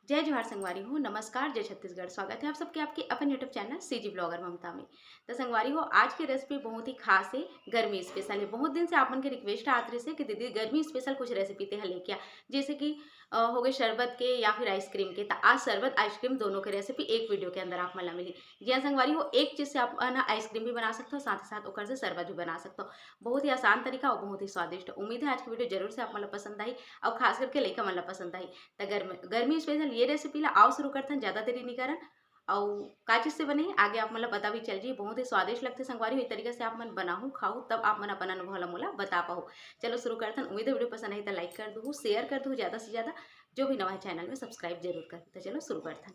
जय जोहार संगवारी हो, नमस्कार, जय छत्तीसगढ़। स्वागत है आप सबके आपके अपन यूट्यूब चैनल सीजी ब्लॉगर ममता में। तो संगवारी हो, आज की रेसिपी बहुत ही खास है, गर्मी स्पेशल है। बहुत दिन से आप मन के रिक्वेस्ट आत रही से कि दीदी गर्मी स्पेशल कुछ रेसिपी ते लेके आ, जैसे कि हो गए शरबत के या फिर आइसक्रीम के। तो आज शरबत आइसक्रीम दोनों के रेसिपी एक वीडियो के अंदर आप मला मिली। जी हाँ संगवारी हो, एक चीज से आप ना आइसक्रीम भी बना सकते हो, साथ ही साथ ओकर से शरबत भी बना सकते हो। बहुत ही आसान तरीका और बहुत ही स्वादिष्ट। उम्मीद है आज की वीडियो जरूर से आप मतलब पसंद आई और खास करके लेकर मतलब पसंद आई। तो गर्मी स्पेशल ये रेसिपी ला आओ शुरू करथन, ज़्यादा देरी नहीं करन। और का चीज़ से बने आगे आप मतलब पता भी चल जी। बहुत ही स्वादिष्ट लगते संगवारी, इस तरीके से आप मन बनाऊँ खाऊँ तब आप मन अपन अनुभव ला मोला बता पाओ। चलो शुरू करथन। उम्मीद है वीडियो पसंद आई तो लाइक कर दूँ, शेयर कर दूँ ज़्यादा से ज़्यादा। जो भी नवा है चैनल में सब्सक्राइब जरूर कर। तो चलो शुरू करथन।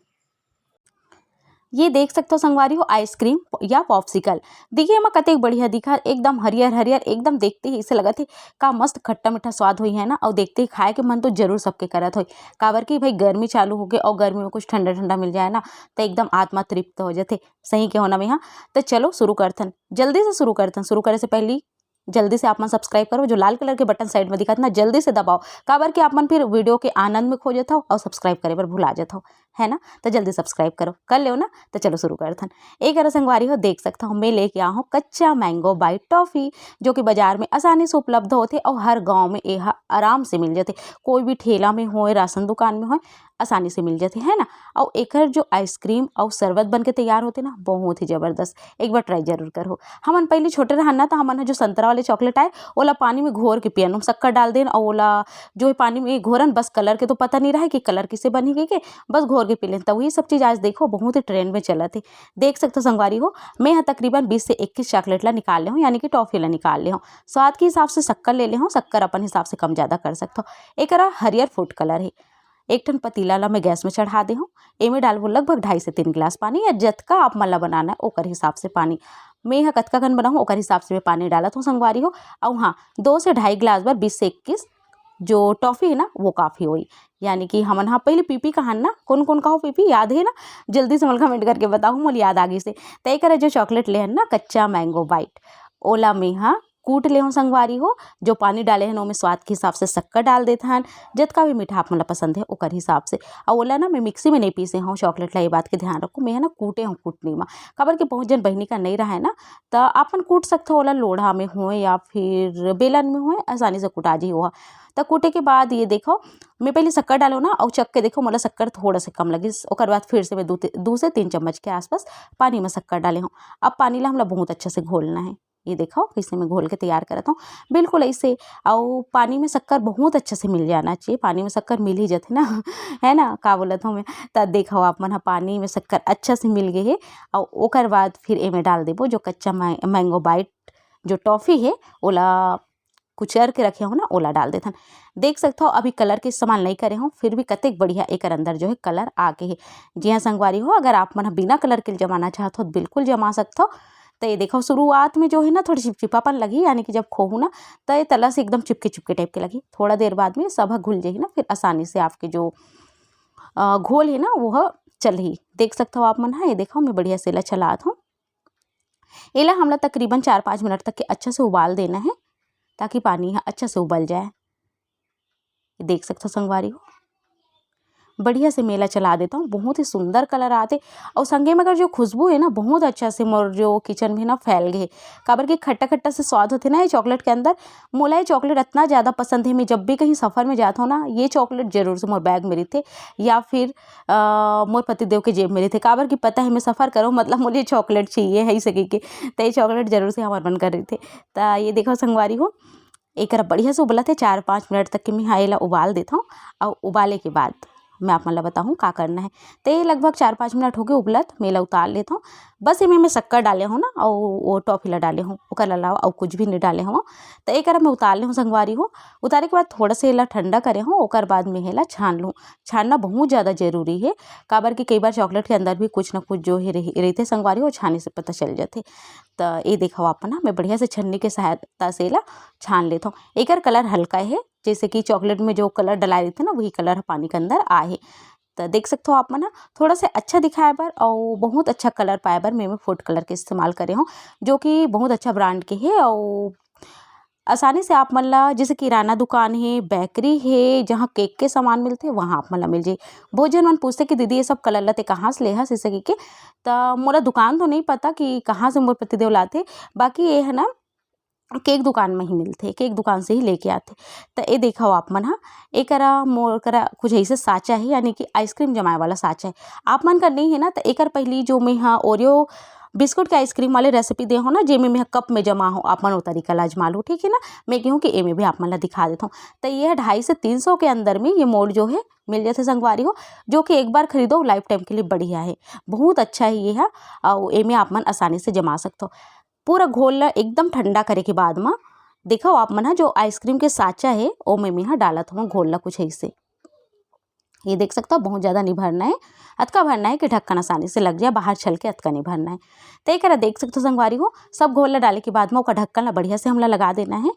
ये देख सकते हो संगवारी हो आइसक्रीम या पॉप्सिकल। देखिए एमा कतेक बढ़िया दिखा, एकदम हरियर हरियर, एकदम देखते ही ऐसे लगत है का मस्त खट्टा मीठा स्वाद होई है ना। और देखते ही खाए के मन तो जरूर सबके करत होई। काबर की भाई गर्मी चालू हो गए और गर्मी में कुछ ठंडा ठंडा मिल जाए ना तो एकदम आत्मा तृप्त हो जाते। सही के होना में हाँ। तो चलो शुरू करथन, जल्दी से शुरू करथन। शुरू करे से पहले जल्दी से आप मन सब्सक्राइब करो, जो लाल कलर के बटन साइड में दिखत ना जल्दी से दबाओ। काबर कि आप मन फिर वीडियो के आनंद में खो जाता हो और सब्सक्राइब करे पर भुला जाता हो, है ना। तो जल्दी सब्सक्राइब करो, कर ले ना। तो चलो शुरू करथन। एक अरा संगवारी हो देख सकता हूँ मैं लेके आ हूँ कच्चा मैंगो बाइट टॉफी, जो कि बाजार में आसानी से उपलब्ध होते और हर गांव में यह आराम से मिल जाते। कोई भी ठेला में हो, राशन दुकान में हो, आसानी से मिल जाते, है ना। और एकर जो आइसक्रीम और शरबत बन के तैयार होते ना बहुत ही जबरदस्त। एक बार ट्राई जरूर करो। हमन पहले छोटे रहन ना तो हमन जो संतरा वाले चॉकलेट आए ओला पानी में घोर के पियन, शक्कर डाल देन और ओला जो है पानी में घोरन, बस कलर के तो पता नहीं रहा कि कलर किसे बनी गई के, बस घोर के पी लेन। तो वही सब चीज़ आज देखो बहुत ही ट्रेंड में चला थे। देख सकते हो संगवारी हो, मैं यहाँ तकरीबन 20 से 21 चॉकलेट ला निकाल ले हूँ, यानी कि टॉफी ला निकाल ले हूँ। स्वाद के हिसाब से शक्कर ले ले हूँ, शक्कर अपन हिसाब से कम ज़्यादा कर सकते हो। एक हरियर फूड कलर है। एक ठन पतीला ला मैं गैस में चढ़ा दे हूँ। एमे डालबो लगभग 2.5 से 3 गिलास पानी, या जतका आप मन ला बनाना है ओकर हिसाब से पानी। मैं यहाँ कतका कन बनाऊँ ओकर हिसाब से मैं पानी डालत हूँ संगवारी हो। और हाँ, 2 से 2.5 गिलास बार 20 से 21 जो टॉफी है ना वो काफ़ी हुई। यानी कि हमन हाँ पहले पीपी कहान ना, कौन कौन कहो पीपी याद है ना, जल्दी से मला कमेंट करके बताऊँ, मोल याद आगे से। तय करे जो चॉकलेट ले ना कच्चा मैंगो बाइट, ओला में हाँ कूट ले संगवारी हो। जो पानी डाले हैं ओमे स्वाद के हिसाब से शक्कर डाल देते हैं, जतका भी मीठा आप मतलब पसंद है ओकर हिसाब से। और ओला ना मैं मिक्सी में नहीं पीसे हूँ चॉकलेट ला, ये बात के ध्यान रखो। मैं है ना कूटे हूँ कूटनी में, खबर के बहुत जन बहनी का नहीं रहा है ना, तो आपन कूट सकते हो। ओला लोढ़ा में हो या फिर बेलन में हो, आसानी से कुटा जी हो। तो कूटे के बाद ये देखो मैं पहले शक्कर डालो ना और चख के देखो मोला शक्कर थोड़ा से कम लगी। ओकर बाद फिर से मैं 2 से 3 चम्मच के आसपास पानी में शक्कर डाले हूँ। अब पानी ला हमला बहुत अच्छे से घोलना है। ये देखो कैसे मैं घोल के तैयार करता हूँ, बिल्कुल ऐसे। और पानी में शक्कर बहुत अच्छे से मिल जाना चाहिए, पानी में शक्कर मिल ही जाते ना है ना, का बोलत हूँ मैं। तब देखो आप मन पानी में शक्कर अच्छा से मिल गए है। और ओकर बाद फिर एमे डाल देबो जो कच्चा मैंगो बाइट जो टॉफ़ी है ओला कुचर के रखे हो ना ओला डाल देथन। देख सकते हो अभी कलर के इस्तेमाल नहीं करे हो, फिर भी कतेक बढ़िया एक अंदर जो है कलर आके है। जी हाँ संगवारी हो, अगर आप मन बिना कलर के जमाना चाहते हो तो बिल्कुल जमा सकते हो। तो ये देखो शुरुआत में जो है ना थोड़ी चिपचिपापन लगी, यानी कि जब खोहू ना तो ये तला से एकदम चिपके चिपके टाइप के लगी। थोड़ा देर बाद में सब घुल जाएगी ना, फिर आसानी से आपके जो घोल है ना वह चल ही। देख सकते हो आप मन। हाँ ये देखो मैं बढ़िया से ला चलात हूँ। इला हमला तकरीबन 4-5 मिनट तक के अच्छा से उबाल देना है, ताकि पानी यहाँ अच्छा से उबल जाए। देख सकते हो संगवारी हो, बढ़िया से मेला चला देता हूँ, बहुत ही सुंदर कलर आते। और संगे में अगर जो खुशबू है ना बहुत अच्छा से मोर जो किचन में ना फैल गए। काबर के खट्टा खट्टा से स्वाद होते ना ये चॉकलेट के अंदर। मोला ये चॉकलेट इतना ज़्यादा पसंद है, मैं जब भी कहीं सफ़र में जाता हूँ ना ये चॉकलेट जरूर से मोर बैग में रहते, या फिर मोर पतिदेव के जेब में रहते। काबर की पता है मैं सफ़र करूँ मतलब मुझे चॉकलेट चाहिए है सके के, तो ये चॉकलेट जरूर से हमारे मन कर रही थे। तो ये देखो संगवारी हो एक बढ़िया से उबला थे 4-5 मिनट तक के मैं हाँ एला उबाल देता हूँ। और उबाले के बाद मैं आप मतलब बताऊँ का करना है। तो ये लगभग 4-5 मिनट हो गए उबलत, मेला उतार लेता हूँ। बस इमें मैं शक्कर डाले हूँ ना और वो टॉफी ला डाले हूँ, ओकर अलावा और कुछ भी नहीं डाले हूँ। तो एक मैं उतार ले हूँ संगवारी हो। उतारे के बाद थोड़ा से एला ठंडा करे हूँ, ओकर बाद में हेला छान लूँ। छानना बहुत ज़्यादा जरूरी है, काबर कि कई बार चॉकलेट के अंदर भी कुछ ना कुछ जो है रहते संगवारी हो, छाने से पता चल जाते। तो ये देखो आप ना मैं बढ़िया से छन्नी के सहायता से एला छान लेता हूँ। एकर कलर हल्का है, जैसे कि चॉकलेट में जो कलर डलाए रहते ना वही कलर पानी के अंदर आए। तो देख सकते हो आप मन थोड़ा सा अच्छा दिखाए बर और बहुत अच्छा कलर पाए बर मैं फूड कलर के इस्तेमाल करे हूँ, जो कि बहुत अच्छा ब्रांड के है। और आसानी से आप मन ला जैसे किराना दुकान है, बेकरी है, जहाँ केक के सामान मिलथे वहाँ आप मन ला मिल जाही। बहुत झन मन पूछथे कि दीदी ये सब कलर ला ते कहाँ से लेहस अइसे कहिके। त मोला दुकान तो नहीं पता कि कहाँ से मोर पतिदेव लाथे, बाकी ये है ना केक दुकान में ही मिलथे, केक दुकान से ही लेके आथे। त ए देखव आप मन ह एकरा मोर करा कुछ अइसे साँचा हे, यानी कि आइसक्रीम जमाए वाला साँचा है। आप मन कर नहीं है ना त एकर पहिली जो मैं ह ओरियो बिस्कुट के आइसक्रीम वाले रेसिपी दे हो ना, जेमे मैं कप में जमा हो, आप मन ओ तरीका ला आजमा लो, ठीक है ना। मैं कहूँ कि एमे भी आप मन ला दिखा देता हूँ। तो ये 250 से 300 के अंदर में ये मोल्ड जो है मिल जाथे संगवारी हो, जो कि एक बार खरीदो लाइफ टाइम के लिए बढ़िया है, बहुत अच्छा है ये है। और एमे आप मन आसानी से जमा सकते हो। पूरा घोल ला एकदम ठंडा करे के बाद में देखो आप मन ह जो आइसक्रीम के साँचा है ओमे में ह डालत हूँ घोल ला कुछ ऐसे। ये देख सकते हो बहुत ज़्यादा नहीं भरना है, अतका भरना है कि ढक्कन आसानी से लग जाए, बाहर छल के अतका नहीं भरना है। तो एक देख सकते हो संगवारी हो, सब घोल ला डाले के बाद में ओका ढक्कन ला बढ़िया से हमला लगा देना है।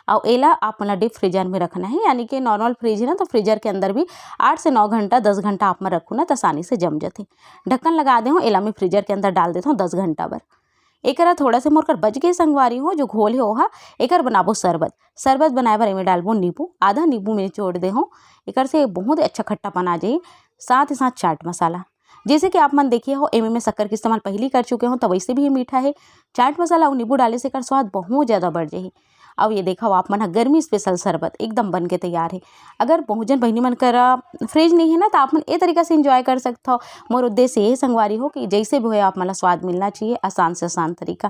और एला आप मन ला डीप फ्रीजर में रखना है, यानी कि नॉर्मल फ्रिज है ना तो फ्रीजर के अंदर भी 8 से 9 घंटा 10 घंटा आप मन रखो ना तो आसानी से जम जाथे। ढक्कन लगा दे हो, एला मैं फ्रीजर के अंदर डाल देता हूँ 10 घंटा बर। एकरा थोड़ा से मोर कर बच गए संगवारी हो, जो घोल है ओहा एकर बनाबो शरबत। शरबत बनाए बर एमे डालबो नींबू, आधा नींबू में निचोड़ दे हो, एकर से बहुत अच्छा खट्टापन आ जाही। साथ ही साथ चाट मसाला, जैसे कि आप मन देखिए हो एमे मैं शक्कर के इस्तेमाल पहले कर चुके हो, तो वैसे भी ये मीठा है। चाट मसाला और नींबू डाले से एकर स्वाद बहुत ज़्यादा बढ़ जाही। अब ये देखो आप मन ह गर्मी स्पेशल शरबत एकदम बन के तैयार है। अगर बहुत जन बहिनी मन करा फ्रिज नहीं है ना तो आप मन ए तरीका से एंजॉय कर सकते हो। मोर उद्देश्य ये संगवारी हो कि जैसे भी हो आप मन ला स्वाद मिलना चाहिए, आसान से आसान तरीका।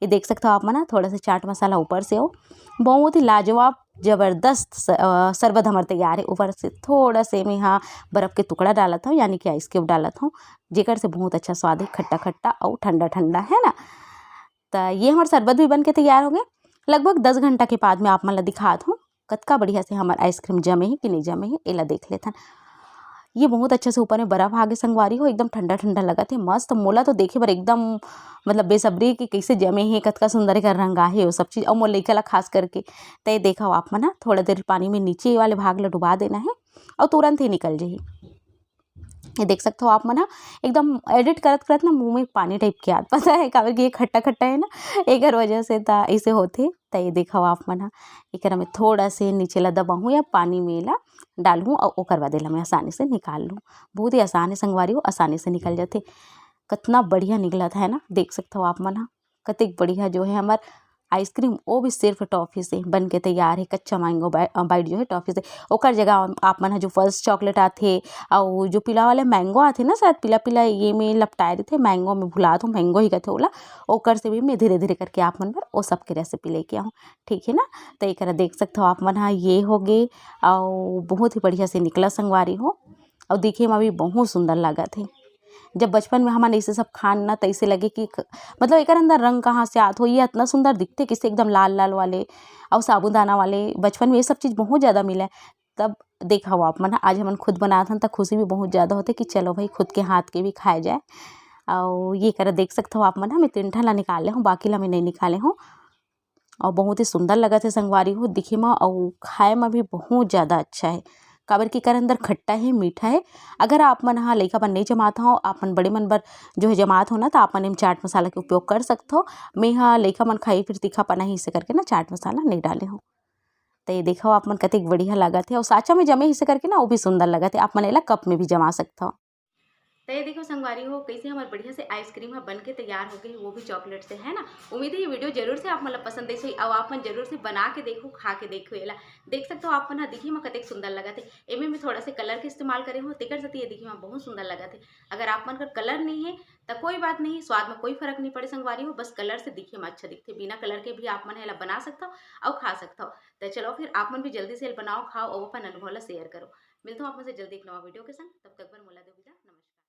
ये देख सकते हो आप मन थोड़ा सा चाट मसाला ऊपर से हो, बहुत ही लाजवाब जबरदस्त शरबत हमार तैयार है। ऊपर से थोड़ा से मैं यहाँ बर्फ़ के टुकड़ा डालत हूँ, यानी कि आइस क्यूब डालत हूँ, जेकर से बहुत अच्छा स्वाद है, खट्टा खट्टा और ठंडा ठंडा है ना। तो ये हमार शरबत भी बन के तैयार हो गए। लगभग 10 घंटा के बाद में आप मन ला दिखात हूँ कतका बढ़िया से हमार आइसक्रीम जमे है कि नहीं जमे है, एला देख लेथन। ये बहुत अच्छे से ऊपर में बर्फ आगे संगवारी हो, एकदम ठंडा ठंडा लगत है, मस्त। मोला तो देखे बर एकदम मतलब बेसब्री कि कैसे जमे है, कतका सुंदर एकर रंग आहे वो सब चीज़, और मोर लइका ला खास करके। तो ये देखो आप मन थोड़ा देर पानी में नीचे वाले भाग ला डुबा देना है और तुरंत ही निकल जाही। ये देख सकते हो आप मन एकदम एडिट करत करत ना मुँह में पानी टाइप के आत, पता है काबर कि ये खट्टा खट्टा है ना, एकर वजह से ता ऐसे होथे। तो ये देखो आप मन एकरा में थोड़ा से नीचे ला दबाहूँ या पानी में ला डालूँ और ओकर बाद एला मैं आसानी से निकाल लूँ। बहुत ही आसान है संगवारी हो, आसानी से निकल जाते। कितना बढ़िया निकलत है ना, देख सकते हो आप मन कतेक बढ़िया जो है हमार आइसक्रीम, वो भी सिर्फ टॉफ़ी से बन के तैयार है। कच्चा मैंगो बाइट जो है टॉफ़ी से, ओकर जगह आप मन जो फर्स्ट चॉकलेट आथे और जो पीला वाले मैंगो आथे ना, शायद पीला पीला ये में लपटाए देथे मैंगो में, भुलात हूँ मैंगो ही कथे ओला, ओकर से भी मैं धीरे धीरे करके आप मन बर वो सब के रेसिपी लेके आऊँ, ठीक है ना। तो एकरा देख सकते हो आप मन ये हो गए और बहुत ही बढ़िया से निकला संगवारी हो, और दिखे में भी बहुत सुंदर लागत है। जब बचपन में हमन ऐसे सब खान ना तो ऐसे लगे कि मतलब एकर अंदर रंग कहाँ से आत हो, ये इतना सुंदर दिखते किसे एकदम लाल लाल वाले और साबूदाना वाले। बचपन में ये सब चीज़ बहुत ज़्यादा मिला है। तब देखा हो आप मन आज हमन खुद बनात हन तो खुशी भी बहुत ज़्यादा होते कि चलो भाई खुद के हाथ के भी खाए जाए। और ये करा देख सकते हो आप मन मैं 3 ठन ला निकाले हूँ, बाकी ला मैं नहीं निकाले हूँ। और बहुत ही सुंदर लगत है संगवारी हो दिखे में, और खाए में भी बहुत ज़्यादा अच्छा है। काबर की एकर अंदर खट्टा है, मीठा है। अगर आप मन ह लइका बर नहीं जमात हो, आप मन बड़े मन बर जो है जमात हो ना, तो आप मन एम चाट मसाला के उपयोग कर सकते हो। मैं ह लइका मन खाई फिर तीखापना ही इसे करके ना चाट मसाला नहीं डाले हूँ। तो ये देखो आप मन कतेक बढ़िया लागत है, और साँचा में जमे इसे करके ना वो भी सुंदर लगत है। आप मन एला कप में भी जमा सकते हो। तो ये देखो संगवारी हो कैसे हमारे बढ़िया से आइसक्रीम है बन के तैयार हो गई, वो भी चॉकलेट से, है ना। उम्मीद है ये वीडियो जरूर से आप मतलब पसंद आई, अब आप मन जरूर से बना के देखो, खा के देखो। एला देख सकते हो आप मन दिखे में कतेक सुंदर लगत है। एमे में थोड़ा से कलर के इस्तेमाल करे हो, तेकर से ये दिखे में बहुत सुंदर लगत है। अगर आप मन का कलर नहीं है तो कोई बात नहीं, स्वाद में कोई फर्क नहीं पड़े संगवारी हो, बस कलर से दिखे में अच्छा दिखते। बिना कलर के भी आप मन एला बना सकता हो और खा सकता हो। तो चलो फिर आप मन भी जल्दी से बनाओ, खाओ और अपन अनुभव ला शेयर करो। मिलता हूँ आप मन से जल्दी एक नवा वीडियो के संग, तब तक बर मोला दो।